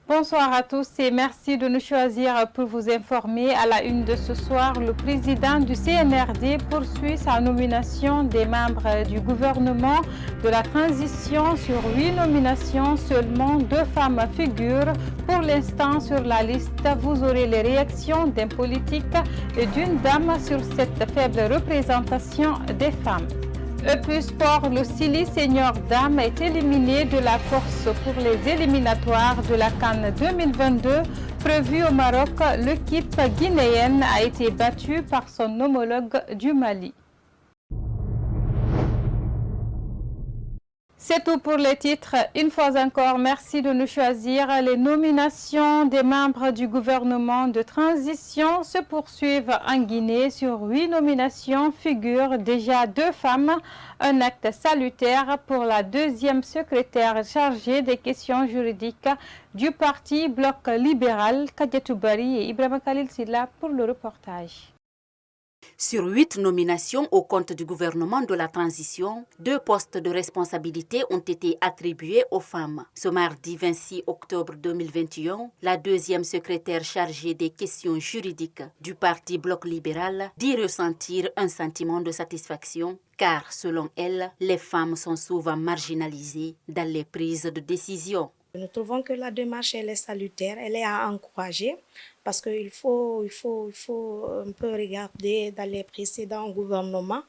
Bonsoir à tous et merci de nous choisir pour vous informer. À la une de ce soir, le président du CNRD poursuit sa nomination des membres du gouvernement de la transition. Sur 8 nominations, seulement 2 femmes figurent pour l'instant sur la liste. Vous aurez les réactions d'un politique et d'une dame sur cette faible représentation des femmes. Sport, le Sili Senior Dame est éliminé de la course pour les éliminatoires de la CAN 2022 prévue au Maroc. L'équipe guinéenne a été battue par son homologue du Mali. C'est tout pour les titres. Une fois encore, merci de nous choisir. Les nominations des membres du gouvernement de transition se poursuivent en Guinée. Sur 8 nominations figurent déjà 2 femmes. Un acte salutaire pour la deuxième secrétaire chargée des questions juridiques du parti Bloc libéral, Kadiatou Bari et Ibrahima Khalil Silla pour le reportage. Sur 8 nominations au compte du gouvernement de la transition, 2 postes de responsabilité ont été attribués aux femmes. Ce mardi 26 octobre 2021, la deuxième secrétaire chargée des questions juridiques du parti Bloc libéral dit ressentir un sentiment de satisfaction car, selon elle, les femmes sont souvent marginalisées dans les prises de décision. Nous trouvons que la démarche elle est salutaire, elle est à encourager parce qu'il faut un peu regarder dans les précédents gouvernements.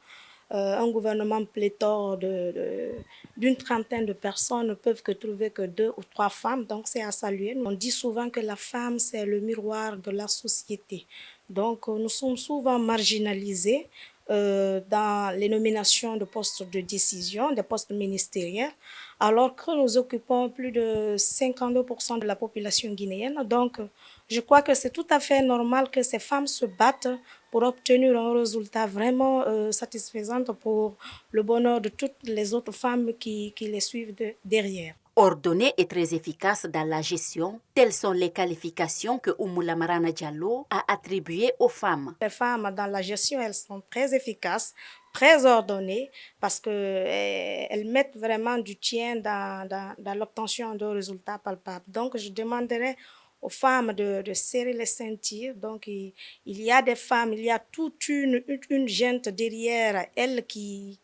Un gouvernement pléthore d'une trentaine de personnes ne peuvent que trouver que 2 ou 3 femmes, donc c'est à saluer. On dit souvent que la femme c'est le miroir de la société, donc nous sommes souvent marginalisés dans les nominations de postes de décision, des postes ministériels, alors que nous occupons plus de 52% de la population guinéenne. Donc, je crois que c'est tout à fait normal que ces femmes se battent pour obtenir un résultat vraiment satisfaisant pour le bonheur de toutes les autres femmes qui les suivent derrière. Ordonnée et très efficace dans la gestion, telles sont les qualifications que Oumoula Marana Diallo a attribuées aux femmes. Les femmes dans la gestion, elles sont très efficaces, très ordonnées, parce qu'elles mettent vraiment du tien dans l'obtention de résultats palpables. Donc, je demanderais aux femmes de serrer les ceintures. Donc, il y a des femmes, il y a toute une gente derrière elles qui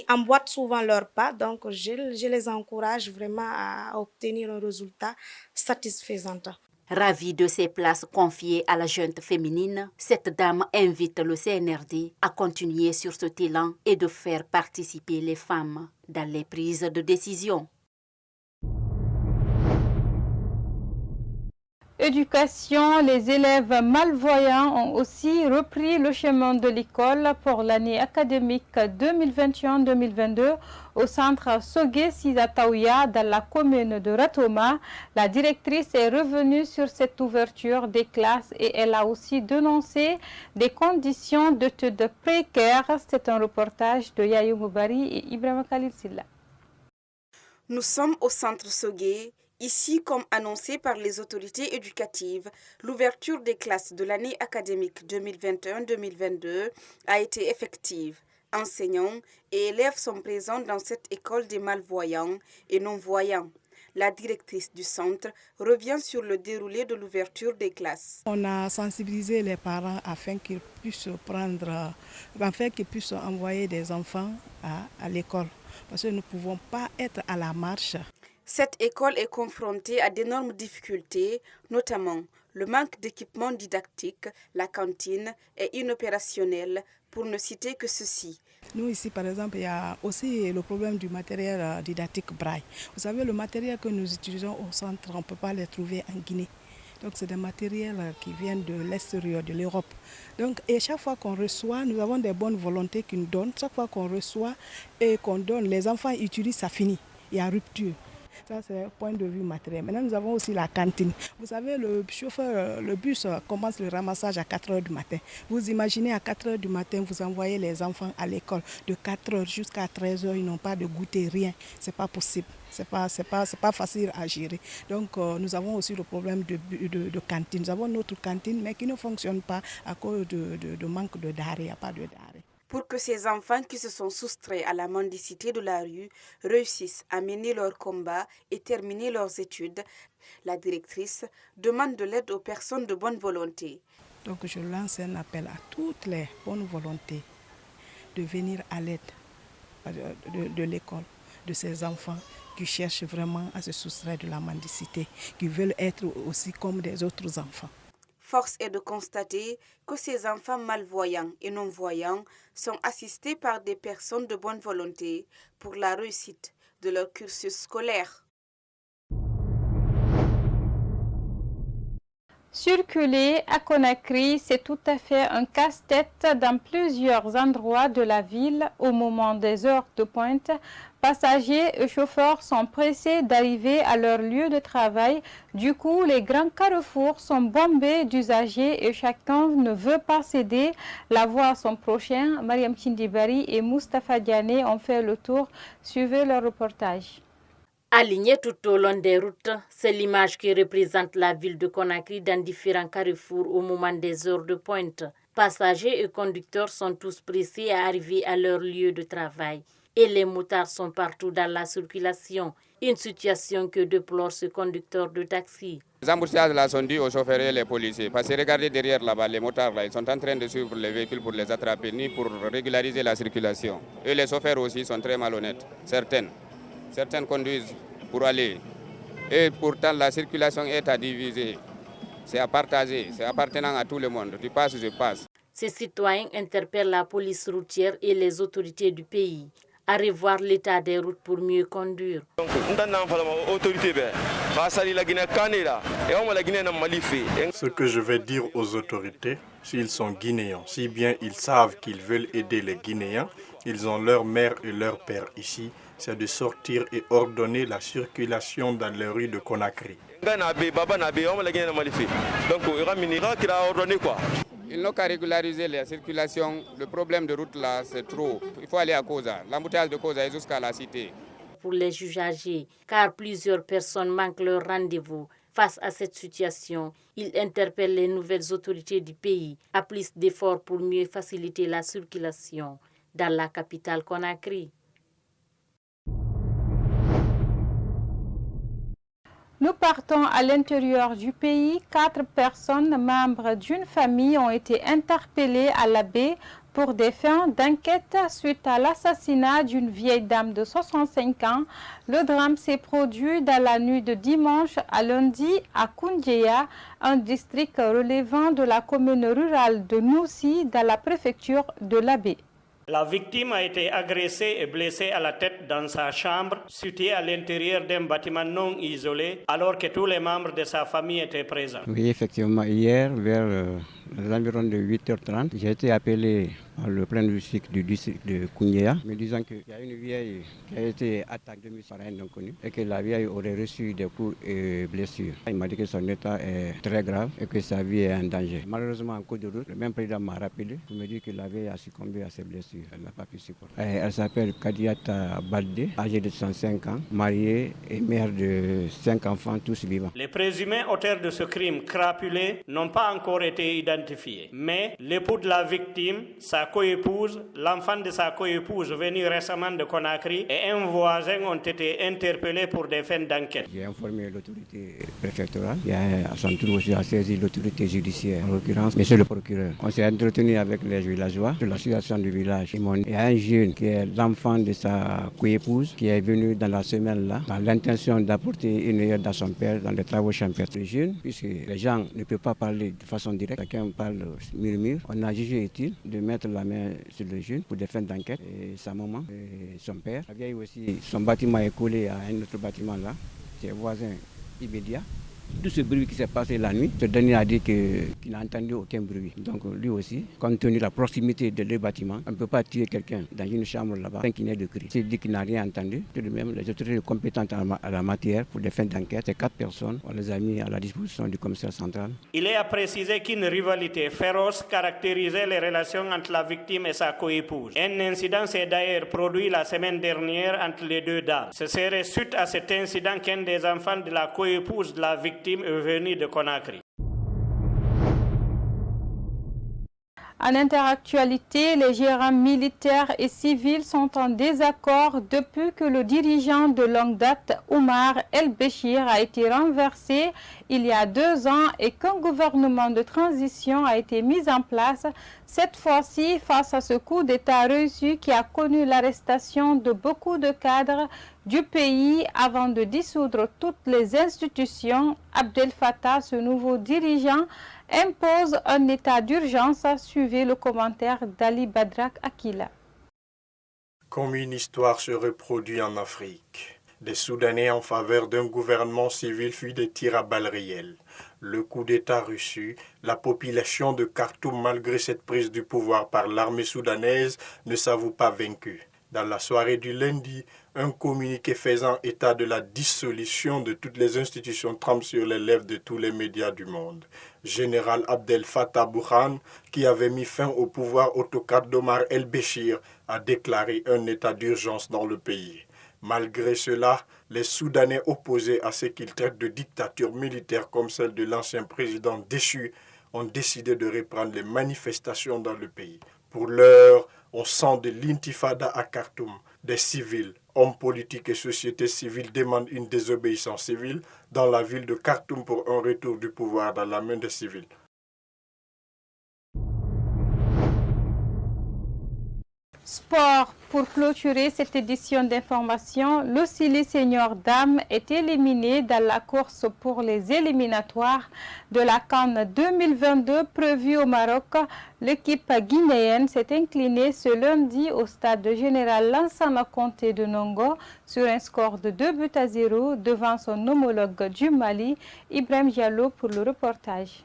emboîtent souvent leurs pas. Donc, je les encourage vraiment à obtenir un résultat satisfaisant. Ravie de ces places confiées à la junte féminine, cette dame invite le CNRD à continuer sur ce élan et de faire participer les femmes dans les prises de décision. Éducation, les élèves malvoyants ont aussi repris le chemin de l'école pour l'année académique 2021-2022 au centre Sogué Sidataouya dans la commune de Ratoma. La directrice est revenue sur cette ouverture des classes et elle a aussi dénoncé des conditions d'études précaires. C'est un reportage de Yayou Moubari et Ibrahima Khalil Silla. Nous sommes au centre Sogué. Ici, comme annoncé par les autorités éducatives, l'ouverture des classes de l'année académique 2021-2022 a été effective. Enseignants et élèves sont présents dans cette école des malvoyants et non-voyants. La directrice du centre revient sur le déroulé de l'ouverture des classes. On a sensibilisé les parents afin qu'ils puissent envoyer des enfants à l'école parce que nous ne pouvons pas être à la marche. Cette école est confrontée à d'énormes difficultés, notamment le manque d'équipements didactiques, la cantine est inopérationnelle, pour ne citer que ceci. Nous ici, par exemple, il y a aussi le problème du matériel didactique braille. Vous savez, le matériel que nous utilisons au centre, on ne peut pas le trouver en Guinée. Donc c'est des matériels qui viennent de l'extérieur, de l'Europe. Donc, et chaque fois qu'on reçoit, nous avons des bonnes volontés qui nous donnent. Chaque fois qu'on reçoit et qu'on donne, les enfants utilisent, ça finit. Il y a rupture. Ça, c'est un point de vue matériel. Maintenant, nous avons aussi la cantine. Vous savez, le chauffeur, le bus commence le ramassage à 4 h du matin. Vous imaginez à 4 h du matin, vous envoyez les enfants à l'école. De 4 h jusqu'à 13 h, ils n'ont pas de goûter, rien. Ce n'est pas possible. Ce n'est pas facile à gérer. Donc, nous avons aussi le problème de cantine. Nous avons notre cantine, mais qui ne fonctionne pas à cause de manque de denrées. Il n'y a pas de denrées. pour que ces enfants qui se sont soustraits à la mendicité de la rue réussissent à mener leur combat et terminer leurs études. La directrice demande de l'aide aux personnes de bonne volonté. Donc je lance un appel à toutes les bonnes volontés de venir à l'aide de l'école, de ces enfants qui cherchent vraiment à se soustraire de la mendicité, qui veulent être aussi comme des autres enfants. Force est de constater que ces enfants malvoyants et non-voyants sont assistés par des personnes de bonne volonté pour la réussite de leur cursus scolaire. Circuler à Conakry, c'est tout à fait un casse-tête dans plusieurs endroits de la ville au moment des heures de pointe. Passagers et chauffeurs sont pressés d'arriver à leur lieu de travail. Du coup, les grands carrefours sont bombés d'usagers et chacun ne veut pas céder la voie à son prochain. Mariam Chindibari et Moustapha Diané ont fait le tour. Suivez leur reportage. Alignés tout au long des routes, c'est l'image qui représente la ville de Conakry dans différents carrefours au moment des heures de pointe. Passagers et conducteurs sont tous pressés à arriver à leur lieu de travail. Et les motards sont partout dans la circulation, une situation que déplore ce conducteur de taxi. Les embouteillages là sont dus aux chauffeurs et les policiers. Parce que regardez derrière là-bas, les motards là, ils sont en train de suivre les véhicules pour les attraper, ni pour régulariser la circulation. Et les chauffeurs aussi sont très malhonnêtes, Certaines conduisent pour aller. Et pourtant, la circulation est à diviser. C'est à partager, c'est appartenant à tout le monde. Tu passes, je passe. Ces citoyens interpellent la police routière et les autorités du pays à revoir l'état des routes pour mieux conduire. Ce que je vais dire aux autorités, s'ils sont guinéens, si bien ils savent qu'ils veulent aider les Guinéens, ils ont leur mère et leur père ici, c'est de sortir et ordonner la circulation dans les rues de Conakry. Ils n'ont qu'à régulariser la circulation. Le problème de route là, c'est trop. Il faut aller à Koza. L'embouteillage de Koza est jusqu'à la cité. Pour les usagers, car plusieurs personnes manquent leur rendez-vous. Face à cette situation, ils interpellent les nouvelles autorités du pays à plus d'efforts pour mieux faciliter la circulation dans la capitale Conakry. Nous partons à l'intérieur du pays. 4 personnes membres d'une famille ont été interpellées à la baie pour des fins d'enquête suite à l'assassinat d'une vieille dame de 65 ans. Le drame s'est produit dans la nuit de dimanche à lundi à Koundéa, un district relevant de la commune rurale de Noussi dans la préfecture de la baie. La victime a été agressée et blessée à la tête dans sa chambre, située à l'intérieur d'un bâtiment non isolé, alors que tous les membres de sa famille étaient présents. Oui, effectivement, hier, vers l'environ de 8h30, j'ai été appelé par le plein du district de Koundéa, me disant qu'il y a une vieille qui a été attaquée par un inconnu et que la vieille aurait reçu des coups et blessures. Il m'a dit que son état est très grave et que sa vie est en danger. Malheureusement, en cours de route, le même président m'a rappelé pour me dire que la vieille a succombé à ses blessures. Elle n'a pas pu supporter. Elle s'appelle Kadiata Baldé, âgée de 105 ans, mariée et mère de 5 enfants, tous vivants. Les présumés auteurs de ce crime crapulé n'ont pas encore été identifiés. Mais l'époux de la victime, sa coépouse, l'enfant de sa coépouse venu récemment de Conakry et un voisin ont été interpellés pour des fins d'enquête. J'ai informé l'autorité préfectorale. Il y a à son tour aussi à saisir l'autorité judiciaire, en l'occurrence monsieur le procureur. On s'est entretenu avec les villageois sur la situation du village. Il y a un jeune qui est l'enfant de sa coépouse qui est venu dans la semaine-là dans l'intention d'apporter une aide à son père dans les travaux champêtres. Le jeune, puisque les gens ne peuvent pas parler de façon directe, chacun parle murmure, on a jugé utile de mettre la main sur le jeune pour des fins d'enquête. Et sa maman et son père. La vieille aussi, son bâtiment est collé à un autre bâtiment là, c'est voisin immédiat. Tout ce bruit qui s'est passé la nuit, ce dernier a dit qu'il n'a entendu aucun bruit. Donc lui aussi, compte tenu de la proximité des deux bâtiments, on ne peut pas tuer quelqu'un dans une chambre là-bas sans qu'il n'ait de cri. Il dit qu'il n'a rien entendu. Tout de même, les autorités compétentes à la matière pour des fins d'enquête, ces 4 personnes, on les a mis à la disposition du commissaire central. Il est à préciser qu'une rivalité féroce caractérisait les relations entre la victime et sa coépouse. Un incident s'est d'ailleurs produit la semaine dernière entre les deux dames. Ce serait suite à cet incident qu'un des enfants de la coépouse de la victime est venu de Conakry. En interactualité, les gérants militaires et civils sont en désaccord depuis que le dirigeant de longue date, Omar El-Béchir, a été renversé il y a 2 ans et qu'un gouvernement de transition a été mis en place, cette fois-ci face à ce coup d'État réussi qui a connu l'arrestation de beaucoup de cadres du pays avant de dissoudre toutes les institutions. Abdel Fattah, ce nouveau dirigeant, impose un état d'urgence. Suivez le commentaire d'Ali Badrak Akila. Comme une histoire se reproduit en Afrique, des Soudanais en faveur d'un gouvernement civil fuient des tirs à balles réelles. Le coup d'État reçu, la population de Khartoum, malgré cette prise du pouvoir par l'armée soudanaise, ne s'avoue pas vaincue. Dans la soirée du lundi, un communiqué faisant état de la dissolution de toutes les institutions trempe sur les lèvres de tous les médias du monde. Général Abdel Fattah Burhan, qui avait mis fin au pouvoir autocrate d'Omar El-Béchir, a déclaré un état d'urgence dans le pays. Malgré cela, les Soudanais opposés à ce qu'ils traitent de dictature militaire comme celle de l'ancien président déchu ont décidé de reprendre les manifestations dans le pays. Pour l'heure, on sent de l'intifada à Khartoum. Des civils, hommes politiques et sociétés civiles demandent une désobéissance civile dans la ville de Khartoum pour un retour du pouvoir dans la main des civils. Sport. Pour clôturer cette édition d'information, le Sili Senior Dames est éliminé dans la course pour les éliminatoires de la CAN 2022 prévue au Maroc. L'équipe guinéenne s'est inclinée ce lundi au stade général Lansana Conté de Nongo sur un score de 2-0 devant son homologue du Mali, Ibrahim Diallo, pour le reportage.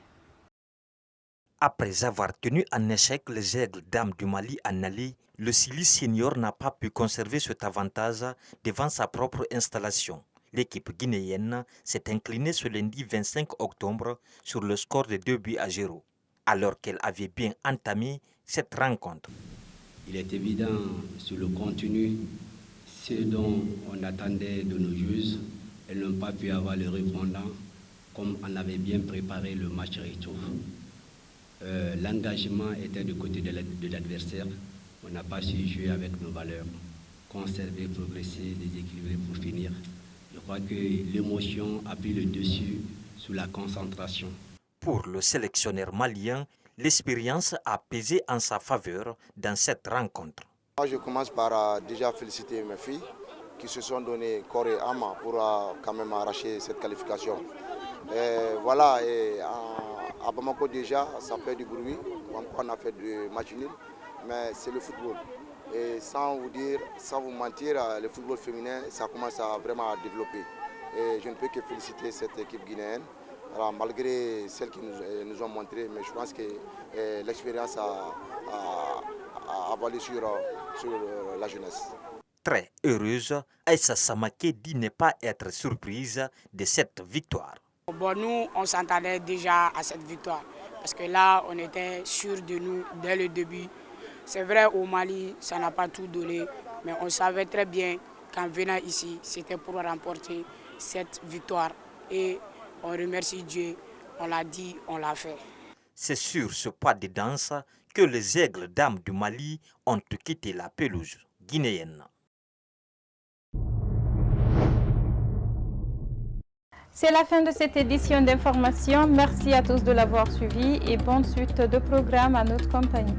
Après avoir tenu en échec les Aigles Dames du Mali en aller, le Sili Senior n'a pas pu conserver cet avantage devant sa propre installation. L'équipe guinéenne s'est inclinée ce lundi 25 octobre sur le score de 2-0, alors qu'elle avait bien entamé cette rencontre. Il est évident sur le contenu, ce dont on attendait de nos joueuses, elles n'ont pas pu avoir le répondant comme on avait bien préparé le match retour. L'engagement était du côté de l'adversaire. On n'a pas su jouer avec nos valeurs, conserver, progresser, déséquilibrer pour finir. Je crois que l'émotion a pris le dessus sur la concentration. Pour le sélectionneur malien, l'expérience a pesé en sa faveur dans cette rencontre. Moi, je commence par déjà féliciter mes filles qui se sont donné corps et âme pour quand même arracher cette qualification. Voilà, à Bamako déjà, ça fait du bruit. On a fait du match nul. Mais c'est le football. Et sans vous mentir, le football féminin, ça commence à vraiment développer. Et je ne peux que féliciter cette équipe guinéenne. Alors, malgré celle qu'ils nous ont montré, mais je pense que l'expérience a valu sur la jeunesse. Très heureuse, Aïssa Samaké dit ne pas être surprise de cette victoire. Bon, nous, on s'attendait déjà à cette victoire. Parce que là, on était sûr de nous dès le début. C'est vrai, au Mali, ça n'a pas tout donné, mais on savait très bien qu'en venant ici, c'était pour remporter cette victoire. Et on remercie Dieu, on l'a dit, on l'a fait. C'est sur ce pas de danse que les Aigles Dames du Mali ont quitté la pelouse guinéenne. C'est la fin de cette édition d'information. Merci à tous de l'avoir suivi et bonne suite de programme à notre compagnie.